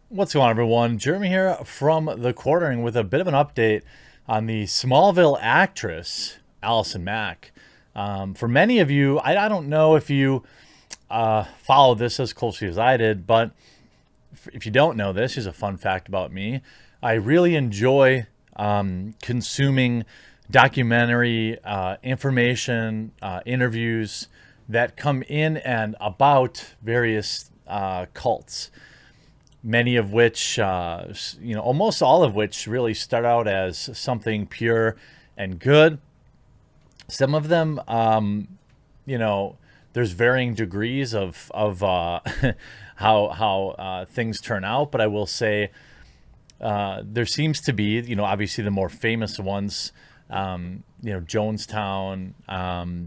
What's going on, everyone? Jeremy here from The Quartering with a bit of an update on the Smallville actress, Allison Mack. For many of you, I don't know if you follow this as closely as I did, but if you don't know this, here's a fun fact about me. I really enjoy consuming documentary information, interviews that come in and about various cults, many of which, almost all of which really start out as something pure and good. Some of them, there's varying degrees of how things turn out. But I will say there seems to be, obviously the more famous ones, Jonestown,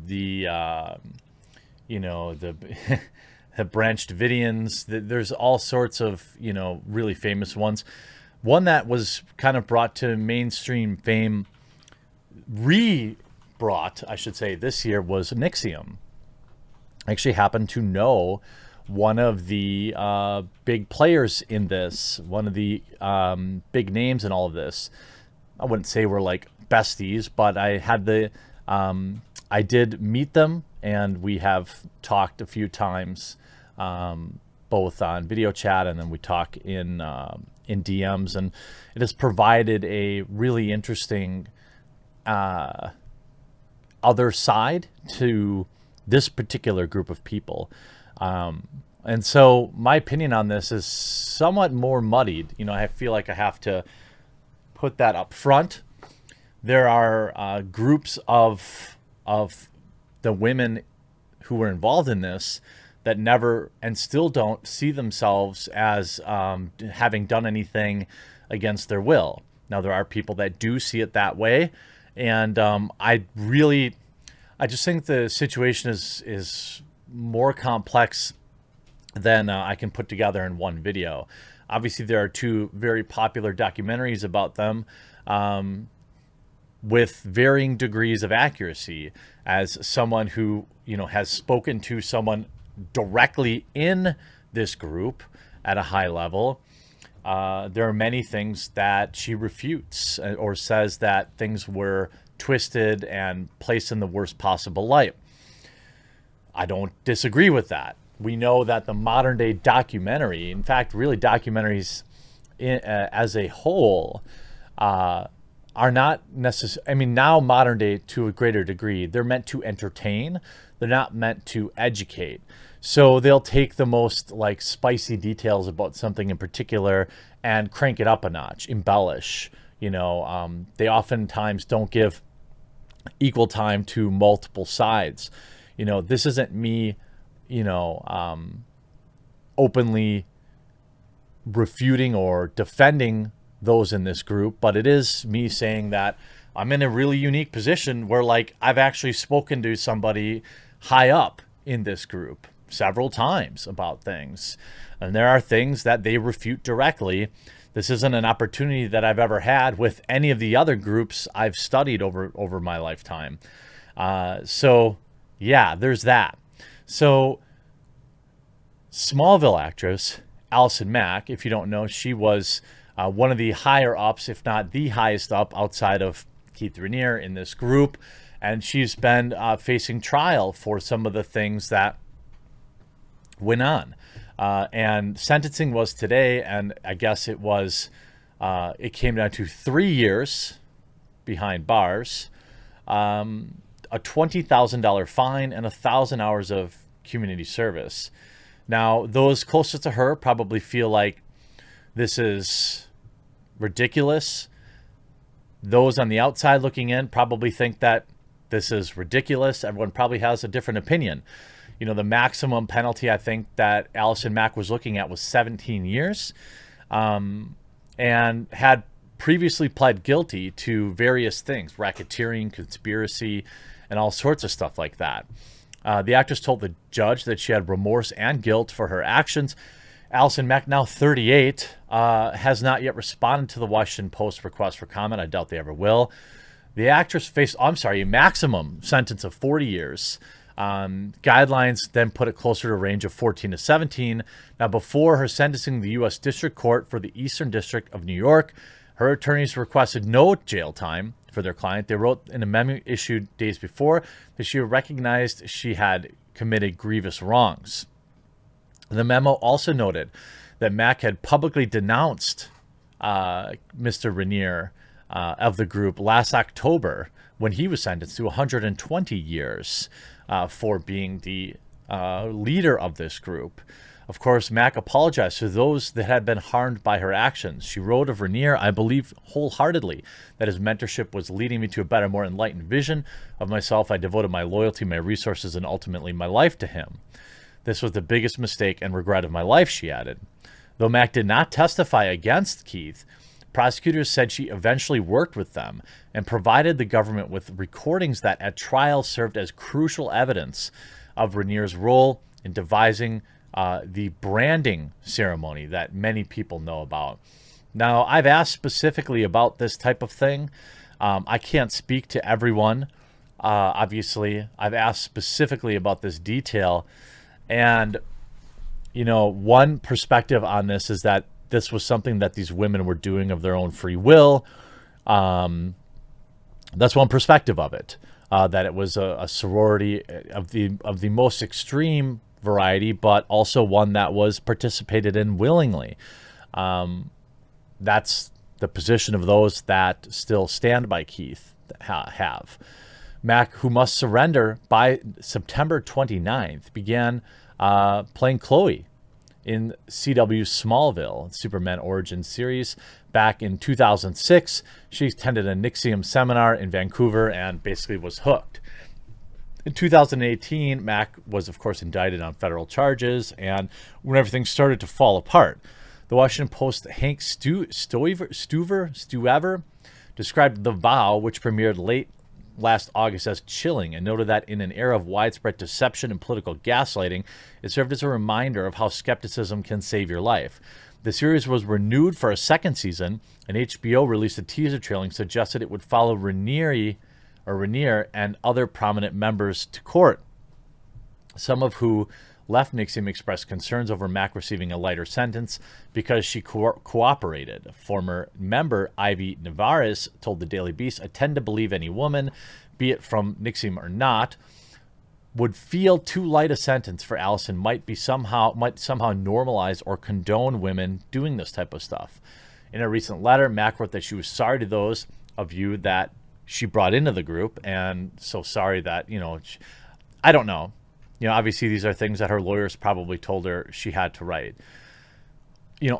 the have Branch Davidians. There's all sorts of, really famous ones. One that was kind of brought to mainstream fame, brought, I should say, this year was Nixium. I actually happen to know one of the big players in this, one of the big names in all of this. I wouldn't say we're like besties, but I did meet them, and we have talked a few times, both on video chat, and then we talk in DMs, and it has provided a really interesting other side to this particular group of people. And so my opinion on this is somewhat more muddied. I feel like I have to put that up front. There are groups of the women who were involved in this that never and still don't see themselves as having done anything against their will. Now, there are people that do see it that way, and I just think the situation is more complex than I can put together in one video. Obviously, there are two very popular documentaries about them, with varying degrees of accuracy. As someone who has spoken to someone directly in this group at a high level, there are many things that she refutes or says that things were twisted and placed in the worst possible light. I don't disagree with that. We know that the modern day documentary, in fact, really documentaries as a whole, are not necessary. I mean, now modern day to a greater degree, they're meant to entertain. They're not meant to educate. So they'll take the most like spicy details about something in particular and crank it up a notch, embellish. They oftentimes don't give equal time to multiple sides. This isn't me, openly refuting or defending those in this group, but it is me saying that I'm in a really unique position where, like, I've actually spoken to somebody high up in this group several times about things, and there are things that they refute directly. This isn't an opportunity that I've ever had with any of the other groups I've studied over my lifetime. So yeah, there's that. So Smallville actress Allison Mack, if you don't know, she was one of the higher ups, if not the highest up outside of Keith Raniere in this group. And she's been facing trial for some of the things that went on. And sentencing was today, and I guess it came down to 3 years behind bars, a $20,000 fine, and 1,000 hours of community service. Now, those closest to her probably feel like this is ridiculous. Those on the outside looking in probably think that this is ridiculous. Everyone probably has a different opinion. The maximum penalty I think that Allison Mack was looking at was 17 years, and had previously pled guilty to various things, racketeering, conspiracy, and all sorts of stuff like that. The actress told the judge that she had remorse and guilt for her actions. Allison Mack, now 38, has not yet responded to the Washington Post request for comment. I doubt they ever will. The actress faced, a maximum sentence of 40 years. Guidelines then put it closer to a range of 14 to 17. Now, before her sentencing in the U.S. District Court for the Eastern District of New York, her attorneys requested no jail time for their client. They wrote in a memo issued days before that she recognized she had committed grievous wrongs. The memo also noted that Mack had publicly denounced Mr. Rainier of the group last October when he was sentenced to 120 years for being the leader of this group. Of course, Mack apologized to those that had been harmed by her actions. She wrote of Rainier, "I believe wholeheartedly that his mentorship was leading me to a better, more enlightened vision of myself. I devoted my loyalty, my resources, and ultimately my life to him. This was the biggest mistake and regret of my life," she added. Though Mack did not testify against Keith, prosecutors said she eventually worked with them and provided the government with recordings that at trial served as crucial evidence of Rainier's role in devising the branding ceremony that many people know about. Now, I've asked specifically about this type of thing. I can't speak to everyone. Obviously, I've asked specifically about this detail. And, you know, one perspective on this is that this was something that these women were doing of their own free will. That's one perspective of it, that it was a sorority of the most extreme variety, but also one that was participated in willingly. That's the position of those that still stand by Keith have. Mack, who must surrender by September 29th, began playing Chloe in CW's Smallville, Superman Origins series. Back in 2006, she attended a NXIVM seminar in Vancouver and basically was hooked. In 2018, Mack was, of course, indicted on federal charges, and when everything started to fall apart, the Washington Post's Hank Stuever described The Vow, which premiered late last August, as chilling, and noted that in an era of widespread deception and political gaslighting, it served as a reminder of how skepticism can save your life. The series was renewed for a second season, and HBO released a teaser trailer suggested it would follow Rainier and other prominent members to court, some of who left NXIVM expressed concerns over Mack receiving a lighter sentence because she cooperated. Former member Ivy Navarez told the Daily Beast, "I tend to believe any woman, be it from NXIVM or not, would feel too light a sentence for Allison might somehow normalize or condone women doing this type of stuff." In a recent letter, Mack wrote that she was sorry to those of you that she brought into the group, and so sorry that, I don't know. Obviously these are things that her lawyers probably told her she had to write.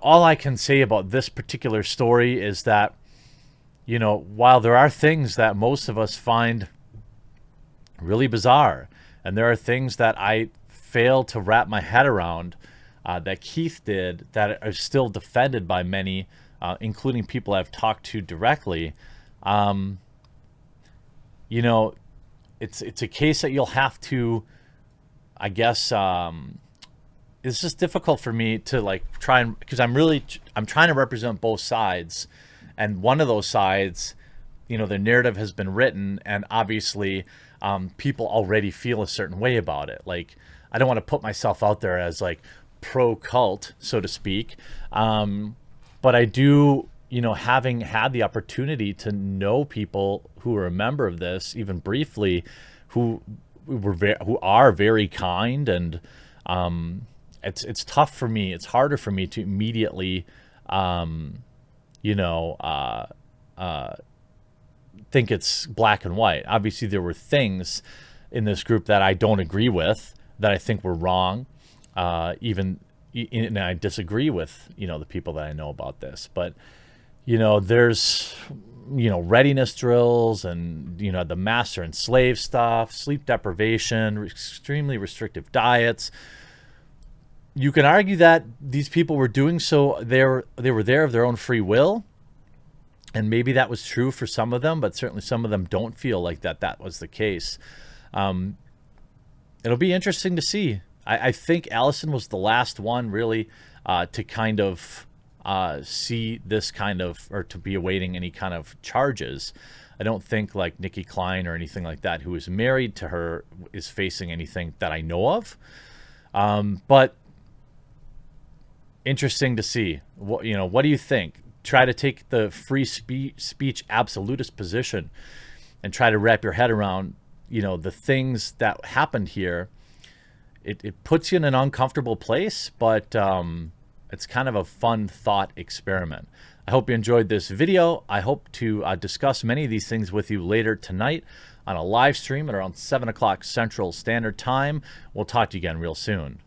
All I can say about this particular story is that, while there are things that most of us find really bizarre, and there are things that I fail to wrap my head around that Keith did that are still defended by many, including people I've talked to directly, it's a case that you'll have to, I guess, it's just difficult for me to try and, because I'm trying to represent both sides, and one of those sides, the narrative has been written, and obviously people already feel a certain way about it. I don't want to put myself out there as pro cult, so to speak, but I do, having had the opportunity to know people who are a member of this, even briefly, who are very kind, and it's tough for me. It's harder for me to immediately, think it's black and white. Obviously, there were things in this group that I don't agree with, that I think were wrong, and I disagree with, the people that I know about this. But, there's, readiness drills, and, the master and slave stuff, sleep deprivation, extremely restrictive diets. You can argue that these people were doing so, they were there of their own free will, and maybe that was true for some of them, but certainly some of them don't feel like that was the case. It'll be interesting to see. I think Allison was the last one really to kind of see this kind of, or to be awaiting any kind of charges. I don't think like Nikki Klein or anything like that, who is married to her, is facing anything that I know of. But interesting to see. What do you think? Try to take the free speech absolutist position and try to wrap your head around, the things that happened here. It puts you in an uncomfortable place, but it's kind of a fun thought experiment. I hope you enjoyed this video. I hope to discuss many of these things with you later tonight on a live stream at around 7 o'clock Central Standard Time. We'll talk to you again real soon.